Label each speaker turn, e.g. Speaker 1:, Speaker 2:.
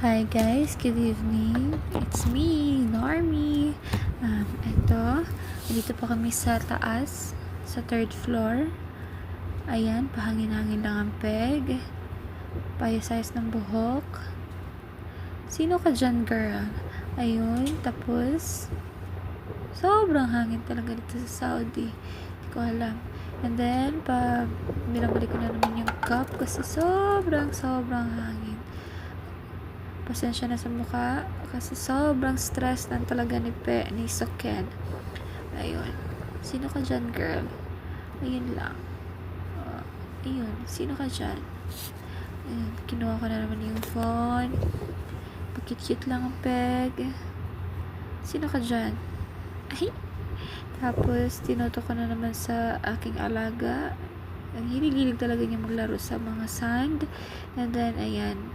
Speaker 1: Hi guys, good evening. It's me, Normie. Ito, dito po kami sa taas, sa third floor. Ayan, pahangin-hangin lang ang peg. Payasayas ng buhok. Sino ka dyan, girl? Ayun, tapos, sobrang hangin talaga dito sa Saudi. Hindi ko alam. And then, binabalik ko na naman yung cup kasi sobrang hangin. Pasensya na sa mukha kasi sobrang stress lang talaga ni Soken. Ayun. Sino ka dyan, girl? Ayun lang. Ayun. Sino ka dyan? Ayun. Kinuha ko na naman yung phone. Pakit-cute lang ang peg. Sino ka dyan? Ay! Tapos, tinoto ko na naman sa aking alaga. Ang hilig-hilig talaga niya maglaro sa mga sand. And then, ayan.